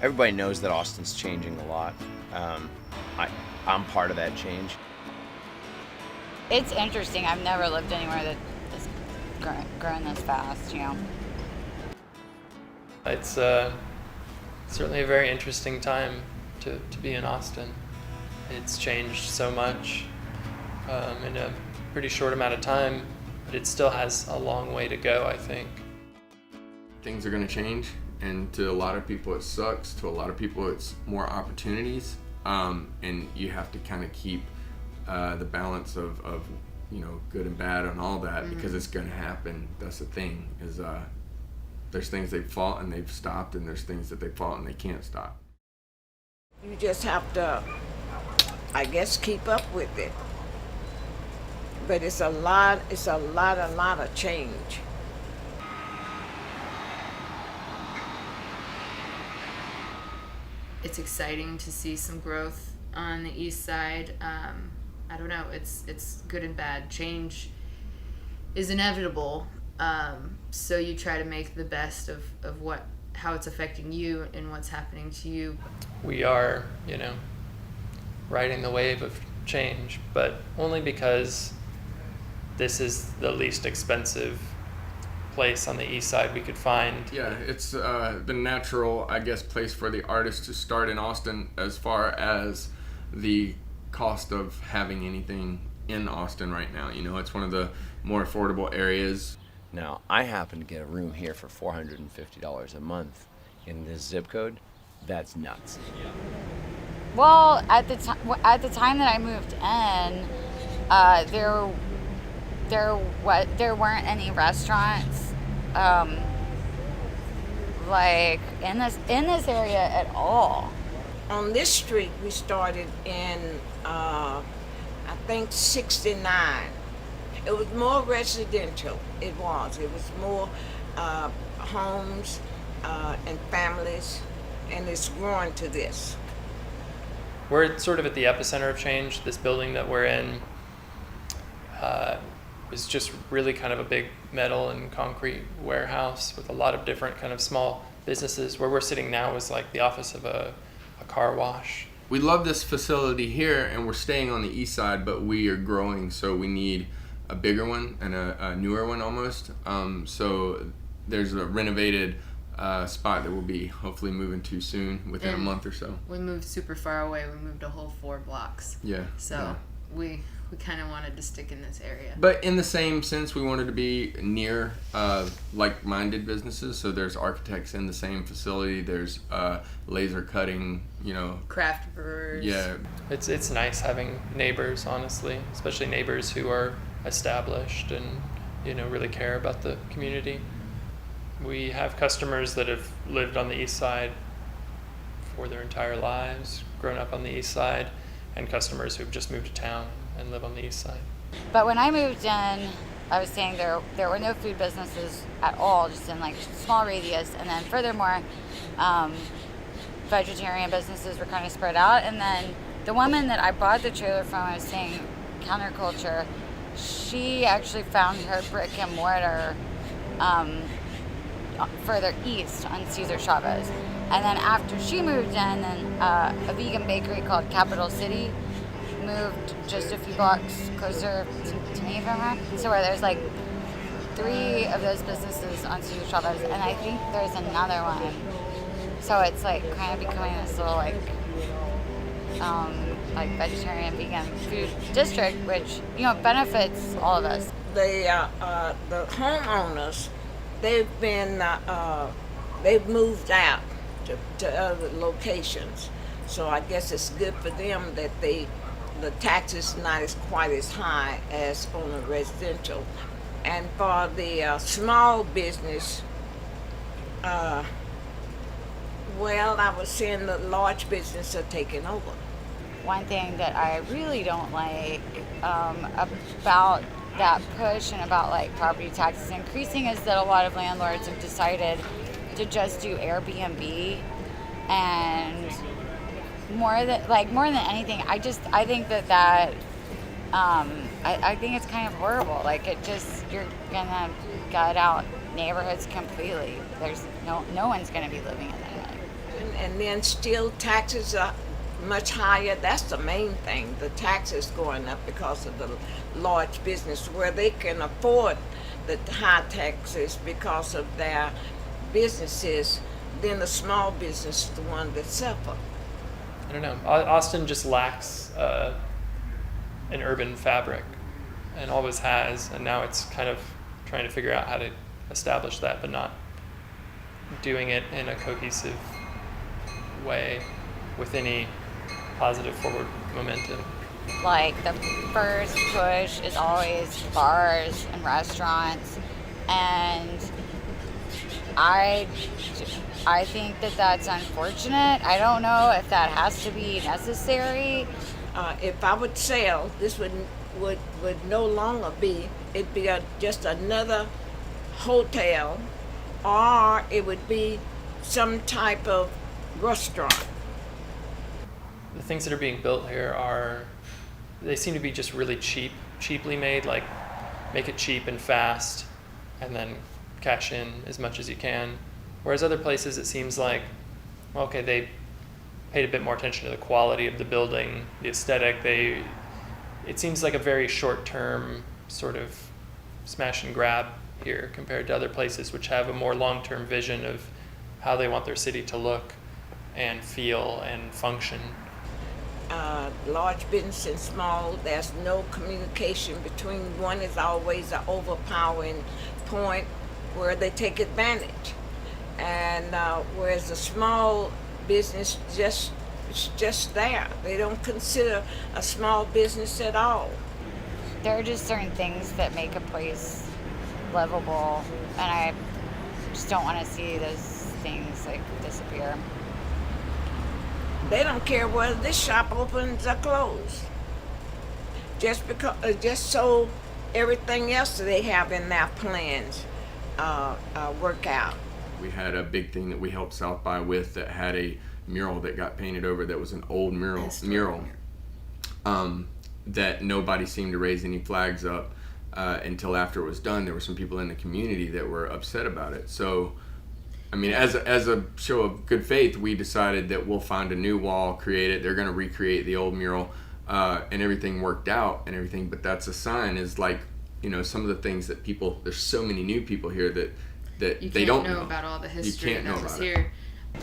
Everybody knows that Austin's changing a lot. I, I'm part of that change. It's interesting. I've never lived anywhere that is grown this fast, you know. It's certainly a very interesting time to be in Austin. It's changed so much in a pretty short amount of time, but it still has a long way to go, I think. Things are going to change, and to a lot of people it sucks. To a lot of people it's more opportunities, and you have to kind of keep the balance of good and bad and all that, because it's going to happen. That's the thing, is there's things they've fought and they've stopped, and there's things that they fought and they can't stop. You just have to, I guess, keep up with it. But it's a lot of change. It's exciting to see some growth on the east side. I don't know, it's good and bad. Change is inevitable, so you try to make the best of how it's affecting you and what's happening to you. We are, riding the wave of change, but only because this is the least expensive place on the east side we could find. Yeah, it's the natural, I guess, place for the artist to start in Austin, as far as the cost of having anything in Austin right now. It's one of the more affordable areas. Now, I happen to get a room here for $450 a month in this zip code. That's nuts. Well, at the time that I moved in, there weren't any restaurants like in this area at all. On this street, we started in, I think, 69. It was more residential. It was more homes and families, and it's growing to this. We're sort of at the epicenter of change. This building that we're in was just really kind of a big metal and concrete warehouse with a lot of different kind of small businesses. Where we're sitting now is like the office of a car wash. We love this facility here, and we're staying on the east side, but we are growing, so we need a bigger one and a newer one almost. So there's a renovated spot that we'll be hopefully moving to soon, within a month or so. We moved super far away. We moved a whole 4 blocks. Yeah. So yeah. we kind of wanted to stick in this area. But in the same sense, we wanted to be near like-minded businesses. So there's architects in the same facility. There's laser cutting, Craft brewers. Yeah. It's nice having neighbors, honestly, especially neighbors who are established and really care about the community. We have customers that have lived on the east side for their entire lives, grown up on the east side, and customers who've just moved to town and live on the east side. But when I moved in, I was saying there were no food businesses at all, just in like small radius. And then furthermore, vegetarian businesses were kind of spread out. And then the woman that I bought the trailer from, I was saying counterculture, she actually found her brick and mortar further east on Cesar Chavez. And then after she moved in, then a vegan bakery called Capital City moved just a few blocks closer to me from her. So where there's like 3 of those businesses on Cesar Chavez, and I think there's another one. So it's like kind of becoming this little like vegetarian vegan food district, which benefits all of us. The homeowners, they've moved out to other locations. So I guess it's good for them that the taxes not as quite as high as on the residential. And for the small business, I was saying the large business are taking over. One thing that I really don't like about that push and about like property taxes increasing is that a lot of landlords have decided to just do Airbnb, and more than anything, I think that I think it's kind of horrible. Like you're gonna gut out neighborhoods completely. There's no one's gonna be living in that. happen, and then still taxes are much higher. That's the main thing. The taxes going up because of the large business where they can afford the high taxes because of their businesses. Then the small business is the one that suffer. I don't know. Austin just lacks an urban fabric, and always has, and now it's kind of trying to figure out how to establish that, but not doing it in a cohesive way with any positive forward momentum. Like the first push is always bars and restaurants, and I think that that's unfortunate. I don't know if that has to be necessary. If I would sell, this would no longer be. It'd be just another hotel, or it would be some type of restaurant. The things that are being built here they seem to be just really cheaply made, like make it cheap and fast, and then cash in as much as you can. Whereas other places, it seems like, okay, they paid a bit more attention to the quality of the building, the aesthetic. It seems like a very short-term sort of smash and grab here compared to other places which have a more long-term vision of how they want their city to look and feel and function. Large business and small, there's no communication between. One is always an overpowering point where they take advantage, and whereas the small business it's just there. They don't consider a small business at all. There are just certain things that make a place livable, and I just don't want to see those things like disappear. They don't care whether this shop opens or closed. Just so everything else that they have in their plans work out. We had a big thing that we helped South by with that had a mural that got painted over that was an old mural that nobody seemed to raise any flags up until after it was done. There were some people in the community that were upset about it. So, I mean, as a show of good faith, we decided that we'll find a new wall, create it. They're going to recreate the old mural, and everything worked out and everything. But that's a sign, is like, you know, some of the things that people. There's so many new people here that they don't know about all the history you can't know that was about here.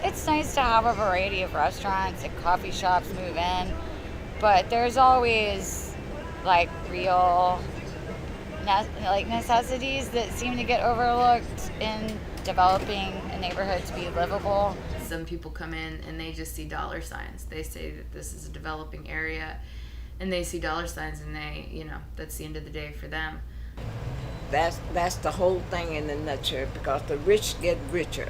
It's nice to have a variety of restaurants and coffee shops move in, but there's always like real necessities that seem to get overlooked in developing a neighborhood to be livable. Some people come in and they just see dollar signs. They say that this is a developing area, and they see dollar signs, and that's the end of the day for them. That's the whole thing in a nutshell, because the rich get richer,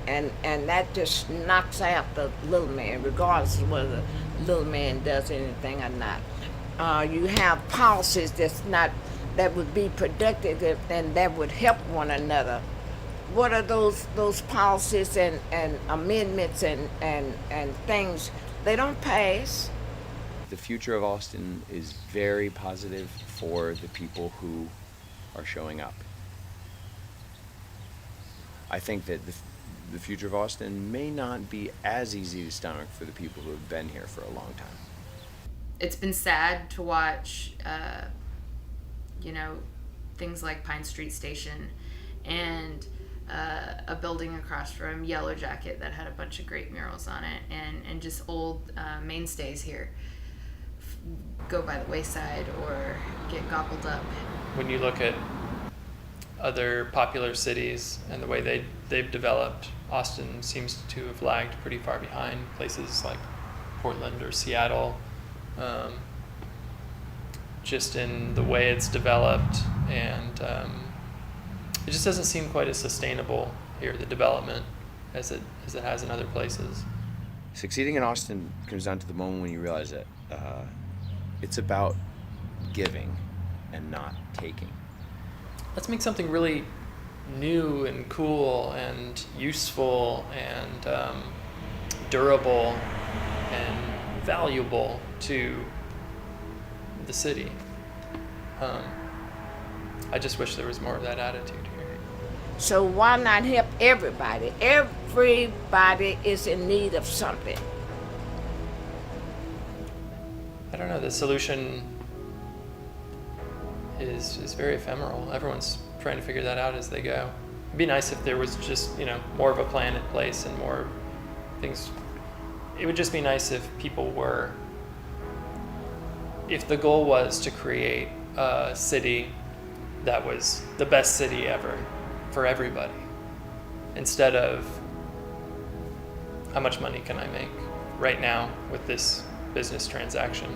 and that just knocks out the little man, regardless of whether the little man does anything or not. You have policies that would be productive and that would help one another. What are those policies and amendments and things? They don't pass. The future of Austin is very positive for the people who are showing up. I think that the future of Austin may not be as easy to stomach for the people who have been here for a long time. It's been sad to watch, things like Pine Street Station and a building across from Yellow Jacket that had a bunch of great murals on it, and just old mainstays here go by the wayside or get gobbled up. When you look at other popular cities and the way they've developed, Austin seems to have lagged pretty far behind places like Portland or Seattle, just in the way it's developed, and it just doesn't seem quite as sustainable here, the development, as it has in other places. Succeeding in Austin comes down to the moment when you realize that it's about giving and not taking. Let's make something really new and cool and useful and durable and valuable to the city. I just wish there was more of that attitude here. So why not help everybody? Everybody is in need of something. I don't know. The solution is very ephemeral. Everyone's trying to figure that out as they go. It'd be nice if there was just, more of a plan in place and more things. It would just be nice if if the goal was to create a city that was the best city ever for everybody, instead of how much money can I make right now with this business transaction.